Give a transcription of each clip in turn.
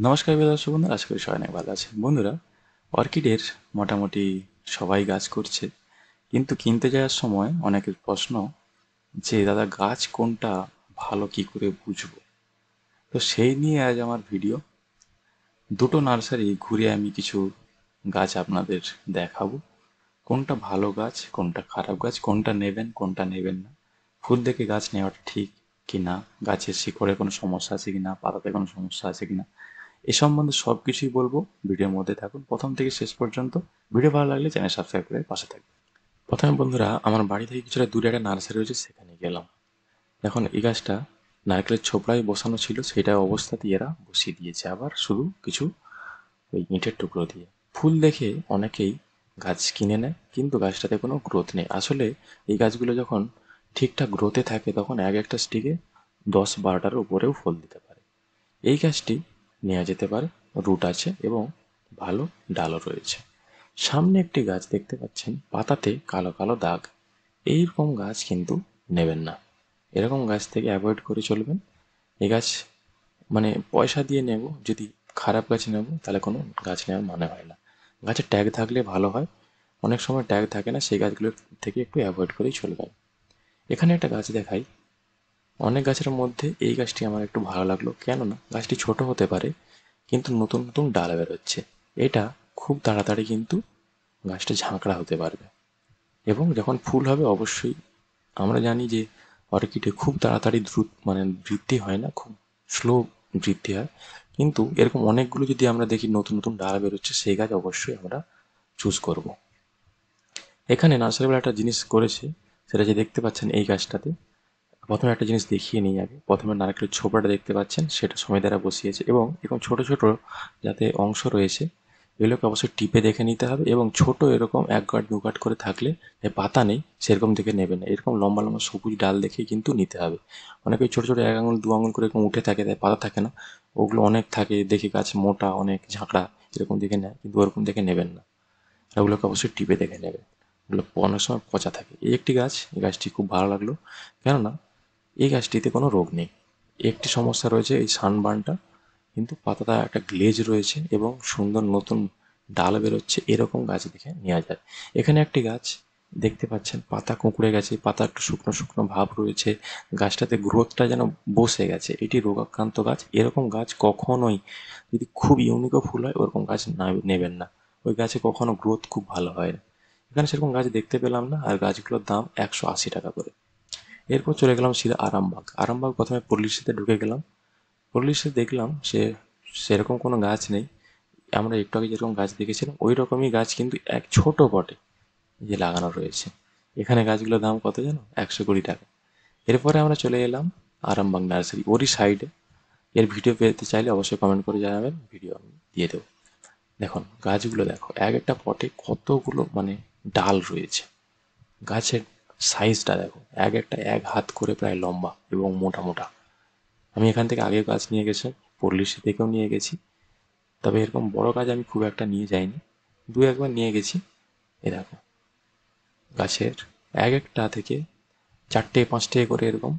নমস্কার প্রিয় দর্শক বন্ধুরা, আশা করি সবাই অনেক ভালো আছেন। বন্ধুরা, অর্কিডের মোটামুটি সবাই গাছ করছে, কিন্তু কিনতে যাওয়ার সময় অনেকের প্রশ্ন যে দাদা গাছ কোনটা ভালো, কি করে বুঝবো? তো সেই নিয়ে আজ আমার ভিডিও। দুটো নার্সারি ঘুরে আমি কিছু গাছ আপনাদের দেখাবো, কোনটা ভালো গাছ, কোনটা খারাপ গাছ, কোনটা নেবেন, কোনটা নেবেন না, ফুল দেখে গাছ নেওয়াটা ঠিক কি না, গাছের শিকড়ে কোনো সমস্যা আছে কি না, পাতাতে কোনো সমস্যা আছে কি না, এ সম্বন্ধে সব কিছুই বলবো। ভিডিওর মধ্যে থাকুন প্রথম থেকে শেষ পর্যন্ত। ভিডিও ভালো লাগলে চ্যানেল সাবস্ক্রাইব করে পাশে থাকবে। প্রথমে বন্ধুরা, আমার বাড়ি থেকে কিছুটা দূরে একটা নার্সারি রয়েছে, সেখানে গেলাম। এখন এই গাছটা নারকেলের ছোবড়ায় বসানো ছিল, সেটা অবস্থাতেই এরা বসিয়ে দিয়েছে, আবার শুধু কিছু ওই ইঁটের টুকরো দিয়ে। ফুল দেখে অনেকেই গাছ কিনে নেয়, কিন্তু গাছটাতে কোনো গ্রোথ নেই। আসলে এই গাছগুলো যখন ঠিকঠাক গ্রোথে থাকে তখন এক একটা স্টিকে 10-12টার উপরেও ফল দিতে পারে। এই গাছটি নেওয়া যেতে পারে, রুট আছে এবং ভালো ডালও রয়েছে। সামনে একটি গাছ দেখতে পাচ্ছেন, পাতাতে কালো কালো দাগ। এইরকম গাছ কিন্তু নেবেন না, এরকম গাছ থেকে অ্যাভয়েড করে চলবেন। এই গাছ মানে পয়সা দিয়ে নেব, যদি খারাপ গাছ নেব তাহলে কোনো গাছ নেওয়ার মানে হয় না। গাছের ট্যাগ থাকলে ভালো হয়, অনেক সময় ট্যাগ থাকে না, সেই গাছগুলোর থেকে একটু অ্যাভয়েড করেই চলবেন। এখানে একটা গাছ দেখাই, অনেক গাছের মধ্যে এই গাছটি আমার একটু ভালো লাগলো, কেননা গাছটি ছোট হতে পারে কিন্তু নতুন নতুন ডাল বেরোচ্ছে। এটা খুব তাড়াতাড়ি কিন্তু গাছটা ঝাঁকড়া হতে পারবে, এবং যখন ফুল হবে অবশ্যই, আমরা জানি যে অর্কিডে খুব তাড়াতাড়ি দ্রুত মানে বৃদ্ধি হয় না, খুব স্লো বৃদ্ধি হয়। কিন্তু এরকম অনেকগুলো যদি আমরা দেখি নতুন নতুন ডাল বেরোচ্ছে, সেই গাছ অবশ্যই আমরা চুজ করব। এখানে নার্সারিওয়ালা একটা জিনিস করেছে, সেটা যে দেখতে পাচ্ছেন এই গাছটাতে। প্রথমে একটা জিনিস দেখিয়ে নিই আগে। প্রথমে নারকেলের ছোবড়াটা দেখতে পাচ্ছেন, সেটা সময় দ্বারা বসিয়েছে, এবং এরকম ছোট ছোট যাতে অংশ রয়েছে এগুলোকে অবশ্যই টিপে দেখে নিতে হবে, এবং ছোট এরকম 1 গাঁট 2 গাঁট করে থাকলে, যে পাতা নেই সেরকম দেখে নেবেন না, এরকম লম্বা লম্বা সবুজ ডাল দেখে কিন্তু নিতে হবে। অনেকে ওই ছোট ছোট 1 আঙুল 2 আঙুল করে এরকম উঠে থাকে, তাই পাতা থাকে না। ওগুলো অনেক থাকে দেখে গাছ মোটা অনেক ঝাঁকড়া, এরকম দেখে নেয়, কিন্তু ওরকম দেখে নেবেন না। ওগুলোকে অবশ্যই টিপে দেখে নেবেন, ওগুলো অনেক সময় পচা থাকে। এই একটি গাছ, এই গাছটি খুব ভালো লাগলো, কেননা এই গাছটিতে কোনো রোগ নেই। একটি সমস্যা রয়েছে, এই সানবার্নটা, কিন্তু পাতাটা একটা গ্লেজ রয়েছে এবং সুন্দর নতুন ডাল বেরোচ্ছে, এরকম গাছ দেখে নেওয়া যায়। এখানে একটি গাছ দেখতে পাচ্ছেন, পাতা কুঁকড়ে গেছে, পাতা একটু শুকনো শুকনো ভাব রয়েছে, গাছটাতে গ্রোথটা যেন বসে গেছে, এটি রোগাক্রান্ত গাছ। এরকম গাছ কখনোই, যদি খুব ইউনিকও ফুল হয় ওরকম গাছ না নেবেন না, ওই গাছে কখনো গ্রোথ খুব ভালো হয় না। এখানে সেরকম গাছ দেখতে পেলাম না, আর গাছগুলোর দাম 180 টাকা করে। এরপর চলে গেলাম সিধা আরামবাগ। আরামবাগ প্রথমে পল্লীশ্রীতে ঢুকে গেলাম। পল্লীশ্রী দেখলাম সেরকম কোনো গাছ নেই। আমরা একটু আগে যেরকম গাছ দেখেছিলাম ওই রকমই গাছ, কিন্তু এক ছোট পটে যে লাগানো রয়েছে। এখানে গাছগুলোর দাম কত জানো? 120 টাকা। এরপরে আমরা চলে এলাম আরামবাগ নার্সারি, ওরই সাইডে। এর ভিডিও পেতে চাইলে অবশ্যই কমেন্ট করে জানাবেন, ভিডিও আমি দিয়ে দেবো। দেখুন গাছগুলো দেখো, এক একটা পটে কতগুলো মানে ডাল রয়েছে। গাছের সাইজটা দেখো, এক একটা 1 হাত করে প্রায় লম্বা এবং মোটা মোটা। আমি এখান থেকে আগেও গাছ নিয়ে গেছি, পল্লীশ্রী থেকেও নিয়ে গেছি, তবে এরকম বড় গাছ আমি খুব একটা নিয়ে যাইনি, 2-1বার নিয়ে গেছি। এ দেখো, গাছের এক একটা থেকে 4-5টে করে এরকম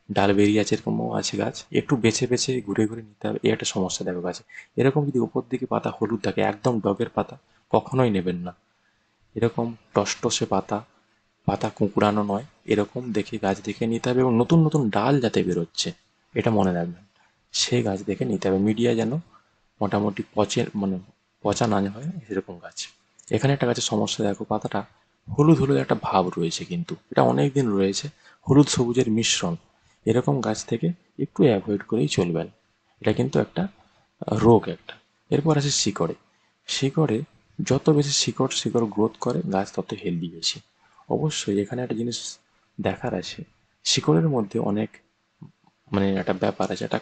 ডাল বেরিয়ে আছে, এরকমও আছে গাছ। একটু বেছে বেছে ঘুরে ঘুরে নিতে হবে, এই একটা সমস্যা দেখো গাছে। এরকম যদি ওপর দিকে পাতা হলুদ থাকে, একদম ডগের পাতা, কখনোই নেবেন না। এরকম টসটসে পাতা, পাতা কুঁকড়ানো নয়, এরকম দেখে গাছ দেখে নিতে হবে, এবং নতুন নতুন ডাল যাতে বেরোচ্ছে এটা মনে রাখবেন, সেই গাছ দেখে নিতে হবে। মিডিয়া যেন মোটামুটি মানে পচা না হয় এরকম গাছ। এখানে একটা গাছের সমস্যা দেখো, পাতাটা হলুদ হলুদ একটা ভাব রয়েছে, কিন্তু এটা অনেক দিন রয়েছে, হলুদ সবুজের মিশ্রণ। এরকম গাছ থেকে একটু অ্যাভয়েড করেই চলবেন, এটা কিন্তু একটা রোগ একটা। এরপর আছে শিকড়ে। শিকড়ে যত বেশি শিকড় শিকড় গ্রোথ করে গাছ তত হেলদি বেশি। অবশ্যই এখানে একটা জিনিস দেখার আছে, শিকড়ের মধ্যে অনেক মানে একটা ব্যাপার আছে, একটা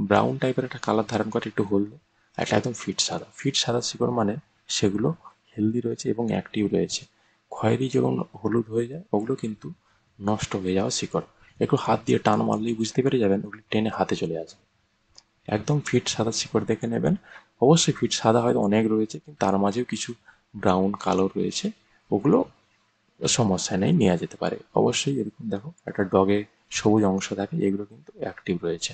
ব্রাউন টাইপের একটা কালার ধারণ করে, একটু হলদে, একটা একদম ফিট সাদা। ফিট সাদা শিকড় মানে সেগুলো হেলদি রয়েছে এবং অ্যাক্টিভ রয়েছে। খয়েরি যখন হলুদ হয়ে যায় ওগুলো কিন্তু নষ্ট হয়ে যাওয়া শিকড়। একটু হাত দিয়ে টান মারলেই বুঝতে পেরে যাবেন, ওগুলো টেনে হাতে চলে আসবে। একদম ফিট সাদা শিকড় দেখে নেবেন। অবশ্যই ফিট সাদা হয়তো অনেক রয়েছে, কিন্তু তার মাঝেও কিছু ব্রাউন কালো রয়েছে, ওগুলো সমস্যা নেই, নেওয়া যেতে পারে। অবশ্যই এরকম দেখো একটা ডগে সবুজ অংশ থাকে, এগুলো কিন্তু অ্যাক্টিভ রয়েছে।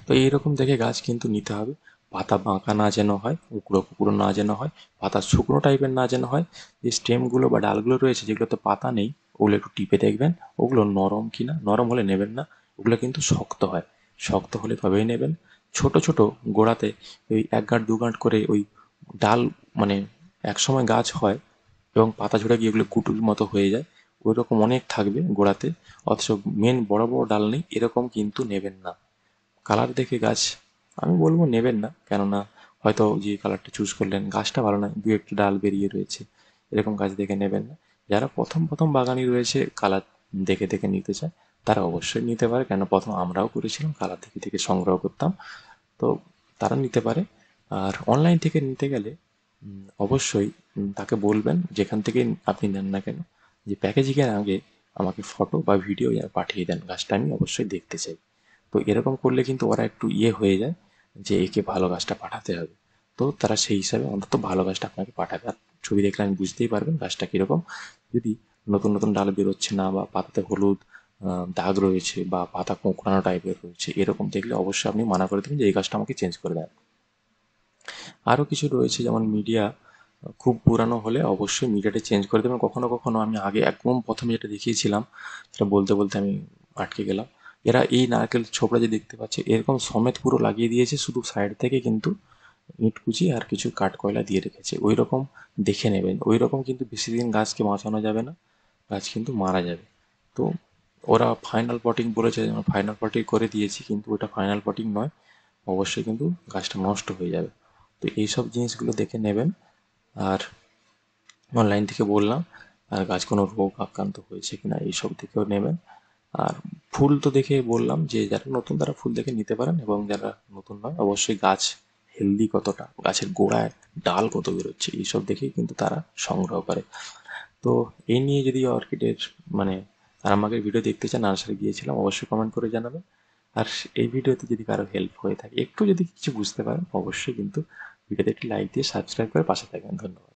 তো এইরকম দেখে গাছ কিন্তু নিতে হবে। পাতা বাঁকা না যেন হয়, কুকড়ো কুকড়ো না যেন হয়, পাতা শুকনো টাইপের না যেন হয়। যে স্টেমগুলো বা ডালগুলো রয়েছে যেগুলোতে পাতা নেই, ওগুলো একটু টিপে দেখবেন ওগুলো নরম কি না। নরম হলে নেবেন না, ওগুলো কিন্তু শক্ত হয়। শক্ত হলে তবেই নেবেন। ছোট ছোট গোড়াতে ওই ১ গাঁট ২ গাঁট করে ওই ডাল, মানে একসময় গাছ হয় এবং পাতা ঝরে গিয়ে ওগুলো কুটুর মতো হয়ে যায়, ওই রকম অনেক থাকবে গোড়াতে, অথচ মেন বড় বড় ডাল নেই, এরকম কিন্তু নেবেন না। কালার দেখে গাছ আমি বলবো নেবেন না, কেননা হয়তো যে কালারটা চুজ করলেন গাছটা ভালো নয়, দু একটা ডাল বেরিয়ে রয়েছে, এরকম গাছ দেখে নেবেন না। যারা প্রথম প্রথম বাগানি রয়েছে, কালার দেখে দেখে নিতে চায়, তারা অবশ্যই নিতে পারে, কেন প্রথম আমরাও করেছিলাম, কালার দেখে দেখে সংগ্রহ করতাম। তো তারা নিতে পারে। আর অনলাইন থেকে নিতে গেলে অবশ্যই তাকে বলবেন, যেখান থেকে আপনি নেন না কেন, যে প্যাকেজিংয়ের আগে আমাকে ফটো বা ভিডিও পাঠিয়ে দেন, গাছটা আমি অবশ্যই দেখতে চাই। তো এরকম করলে কিন্তু ওরা একটু হয়ে যায় যে একে ভালো গাছটা পাঠাতে হবে। তো তারা সেই হিসাবে অন্তত ভালো গাছটা আপনাকে পাঠাবে। আর ছবি দেখলে আমি বুঝতেই পারবেন গাছটা কীরকম। যদি নতুন নতুন ডাল বেরোচ্ছে না বা পাতাতে হলুদ দাগ রয়েছে বা পাতা কোঁকড়ানো টাইপের রয়েছে, এরকম দেখলে অবশ্যই আপনি মানা করে দেবেন যে এই গাছটা আমাকে চেঞ্জ করে দেন। আরও কিছু রয়েছে যেমন মিডিয়া খুব পুরানো হলে অবশ্যই মিডিয়াটা চেঞ্জ করে দেবেন। কখনো কখনো আমি আগে একদম প্রথমে যেটা দেখিয়েছিলাম সেটা বলতে বলতে আমি আটকে গেলাম। এরা এই নারকেল ছোবড়া যে দেখতে পাচ্ছে এরকম সমেত পুরো লাগিয়ে দিয়েছে, শুধু সাইড থেকে কিন্তু ইট কুচি আর কিছু কাঠকয়লা দিয়ে রেখেছে। ওই রকম দেখে নেবেন। ওই রকম কিন্তু বেশি দিন গাছকে বাঁচানো যাবে না, গাছ কিন্তু মারা যাবে। তো ওরা ফাইনাল পটিং বলেছে, ফাইনাল পটিং করে দিয়েছি, কিন্তু ওটা ফাইনাল পটিং নয়, অবশ্যই কিন্তু গাছটা নষ্ট হয়ে যাবে। তো এইসব জিনিসগুলো দেখে নেবেন। আর অনলাইন থেকে বললাম, আর গাছ কোনো রোগ আক্রান্ত হয়েছে কিনা এইসব দিকেও নেবেন। আর ফুল তো দেখে বললাম যে যারা নতুন তারা ফুল দেখে নিতে পারেন, এবং যারা নতুন নয় অবশ্যই গাছ হেলদি কতটা, গাছের গোড়ায় ডাল কত বেরোচ্ছে এইসব দেখেই কিন্তু তারা সংগ্রহ করে। তো এই নিয়ে যদি অর্কিডের মানে আরামবাগের ভিডিও দেখতে চান, নার্সারি গিয়েছিলাম, অবশ্যই কমেন্ট করে জানাবেন। আর এই ভিডিওতে যদি কারো হেল্প হয়ে থাকে, একটু যদি কিছু বুঝতে পারেন, অবশ্যই কিন্তু ভিডিওতে একটি লাইক দিয়ে সাবস্ক্রাইব করে পাশে থাকবেন। ধন্যবাদ।